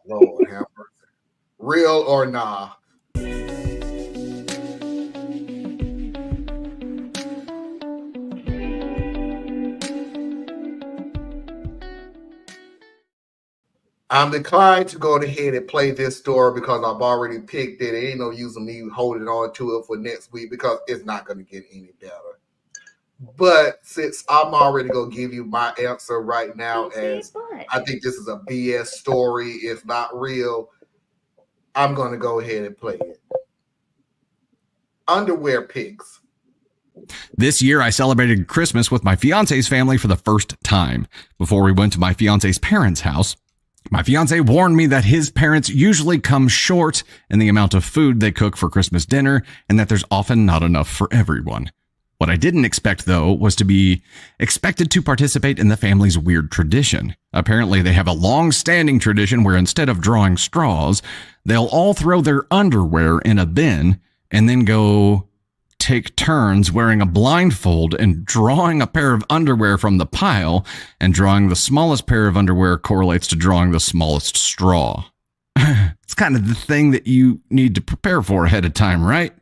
Lord have mercy. Real or nah? I'm declined to go ahead and play this story because I've already picked it. It ain't no use of me holding on to it for next week because it's not going to get any better. But since I'm already going to give you my answer right now, as I think this is a BS story, it's not real, I'm going to go ahead and play it. Underwear pics. This year, I celebrated Christmas with my fiance's family for the first time. Before we went to my fiance's parents' house, my fiance warned me that his parents usually come short in the amount of food they cook for Christmas dinner and that there's often not enough for everyone. What I didn't expect, though, was to be expected to participate in the family's weird tradition. Apparently, they have a long-standing tradition where instead of drawing straws, they'll all throw their underwear in a bin and then go take turns wearing a blindfold and drawing a pair of underwear from the pile, and drawing the smallest pair of underwear correlates to drawing the smallest straw. It's kind of the thing that you need to prepare for ahead of time, right?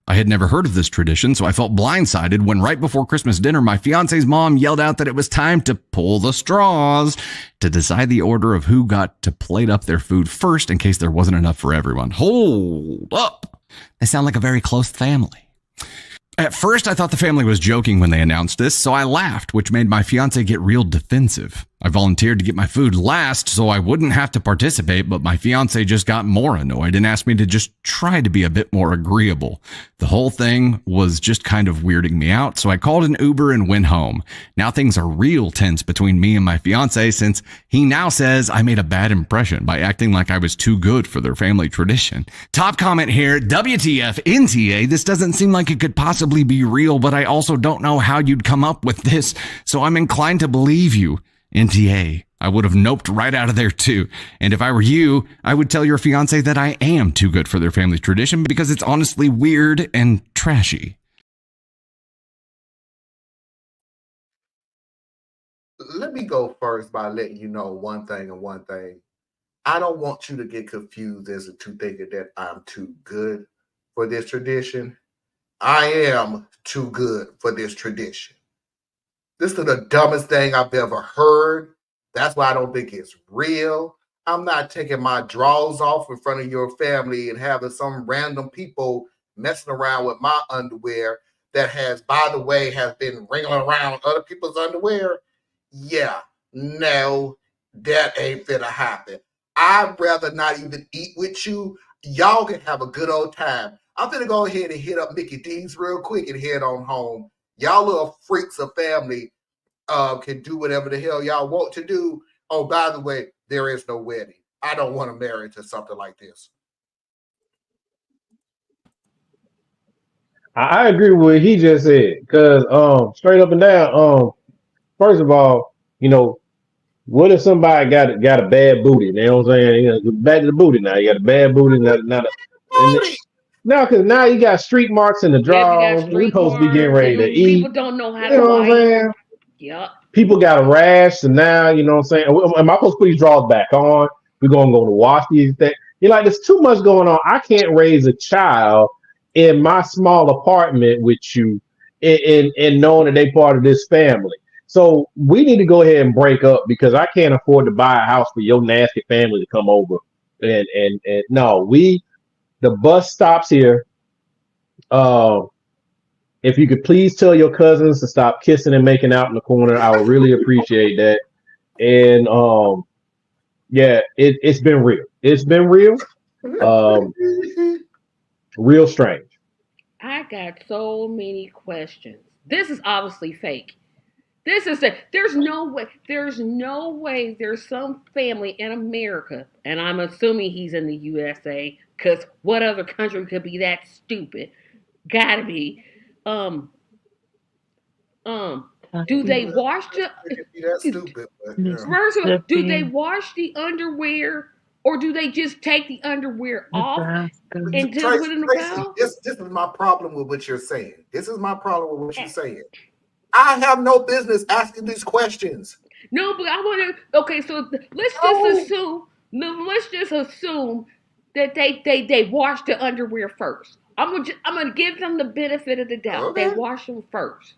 I had never heard of this tradition, so I felt blindsided when right before Christmas dinner, my fiance's mom yelled out that it was time to pull the straws to decide the order of who got to plate up their food first in case there wasn't enough for everyone. Hold up. They sound like a very close family. At first, I thought the family was joking when they announced this, so I laughed, which made my fiance get real defensive. I volunteered to get my food last so I wouldn't have to participate, but my fiance just got more annoyed and asked me to just try to be a bit more agreeable. The whole thing was just kind of weirding me out, so I called an Uber and went home. Now things are real tense between me and my fiance since he now says I made a bad impression by acting like I was too good for their family tradition. Top comment here, WTF, NTA, this doesn't seem like it could possibly be real, but I also don't know how you'd come up with this, so I'm inclined to believe you. NTA, I would have noped right out of there too. And if I were you, I would tell your fiance that I am too good for their family tradition because it's honestly weird and trashy. Let me go first by letting you know one thing and one thing. I don't want you to get confused as to thinking that I'm too good for this tradition. I am too good for this tradition. This is the dumbest thing I've ever heard. That's why I don't think it's real. I'm not taking my drawers off in front of your family and having some random people messing around with my underwear that has, by the way, has been wriggling around other people's underwear. Yeah, no, that ain't finna happen. I'd rather not even eat with you. Y'all can have a good old time. I'm finna go ahead and hit up Mickey D's real quick and head on home. Y'all little freaks of family can do whatever the hell y'all want to do. Oh, by the way, there is no wedding. I don't want to marry to something like this. I agree with what he just said because straight up and down, first of all, you know, what if somebody got a bad booty? You know what I'm saying? You know, back to the booty now. You got a bad booty, and Booty. now because now you got streak marks in the Yep, you got drawers. We street supposed to be getting marks, ready to and people eat. don't know how You to know what I'm wipe. saying? Yep. People got a rash, and now you know what I'm saying. Am I supposed to put these drawers back on? We're gonna go to wash these things. You're like, there's too much going on. I can't raise a child in my small apartment with you, and knowing that they part of this family. So we need to go ahead and break up because I can't afford to buy a house for your nasty family to come over. And no, the bus stops here. Uh, if you could please tell your cousins to stop kissing and making out in the corner, I would really appreciate that. And yeah, it's been real. It's been real. Um, real strange. I got so many questions. This is obviously fake. This is the there's no way there's some family in America, and I'm assuming he's in the USA, because what other country could be that stupid? Gotta be. Um, do they wash That's the stupid, but yeah. first of all, do they wash the underwear, or do they just take the underwear off and then put Tracy, it in the Tracy, bowl? this is my problem with what you're saying. This is my problem with what you're saying. I have no business asking these questions. No, but I want to. Okay, so let's just No. assume. Now, let's just assume that they wash the underwear first. I'm gonna give them the benefit of the doubt. They Okay. wash them first.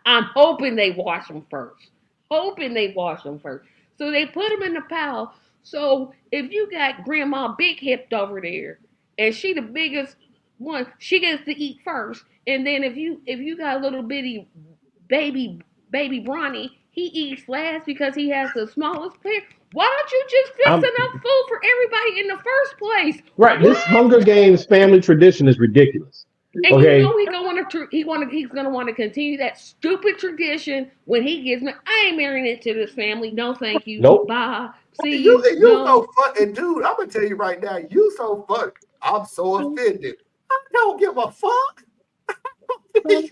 I'm hoping they wash them first. Hoping they wash them first. So they put them in the pile. So if you got Grandma Big Hipped over there, and she the biggest one, she gets to eat first. And then if you got a little bitty baby Bronny, he eats last because he has the smallest pair. Why don't you just fix I'm enough food for everybody in the first place? right. This What? Hunger Games family tradition is ridiculous. And you Okay. know he's gonna want to continue that stupid tradition when he gets married. I ain't marrying into this family. No, thank you. Nope. Bye. See You you. you No. so fun, and dude, I'm gonna tell you right now, you so fun. I'm so offended. I don't give a fuck. You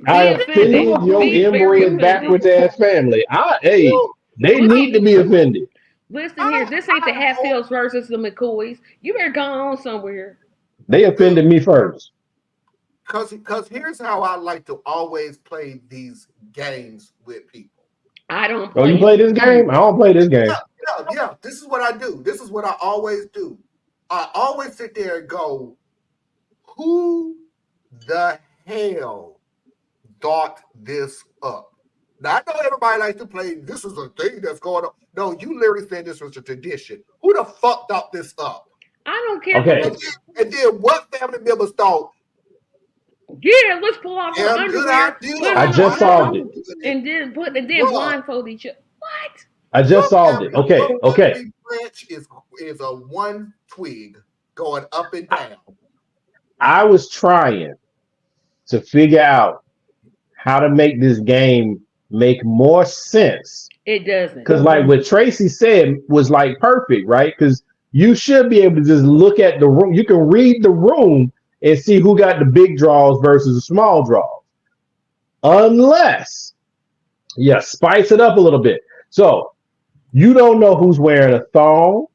I Be offended. offended. offended your Be very inbred offended. backwards ass family. Hey, You, they Listen, need to be offended. listen here. This ain't the I hope, Hatfields versus the McCoys. You better go on somewhere. They dude, offended me first. because here's how I like to always play these games with people. I don't Oh, you play play them. this game? I don't play this game. Yeah. This is what I do. This is what I always do. I always sit there and go, who the hell thought this up? Now I know everybody likes to play. This is a thing that's going on. No, you literally said this was a tradition. Who the fuck thought this up? I don't care Okay. who. And then what family members thought? Yeah, let's pull off our Yeah, good underwear, idea. put it I on the just solved it. pile, and then Bruh, blindfold each other. What? I your just solved it. family, Okay. your Okay. family branch is a one twig going up and I, down. I was trying to figure out how to make this game make more sense. It doesn't. Because, like what Tracy said was like perfect, right? Because you should be able to just look at the room. You can read the room and see who got the big draws versus the small draws. Unless you spice it up a little bit. So you don't know who's wearing a thong.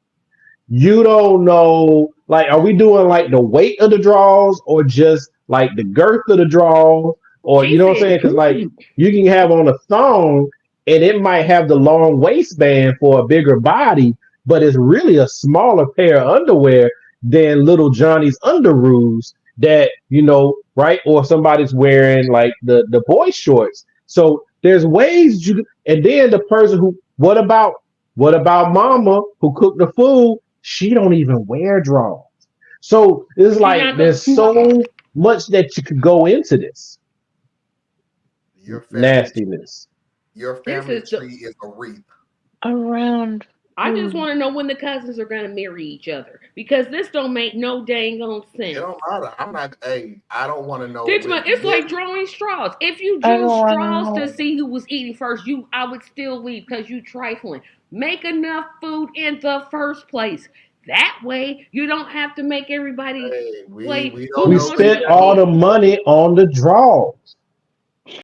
You don't know, like, are we doing like the weight of the draws or just like the girth of the draws? Or, She you know what I'm said, saying? Because, like, you can have on a thong and it might have the long waistband for a bigger body, but it's really a smaller pair of underwear than little Johnny's underoos that, right? Or somebody's wearing like the boy shorts. So there's ways and then the person what about mama who cooked the food? She don't even wear drawers. So it's she like not there's gonna. so much that you could go into this Your family, nastiness. your This family is the. tree is a wreath. Around I just who? want to know when the cousins are gonna marry each other because this don't make no dang on It sense. don't matter. I'm not. Hey, I don't want to know It's when. like drawing straws. If you I drew don't want to straws to know. see who was eating first, I would still leave because you trifling. Make enough food in the first place. That way, you don't have to make everybody Hey, we play we don't We who's know gonna spent either. eat all this. the money on the draws.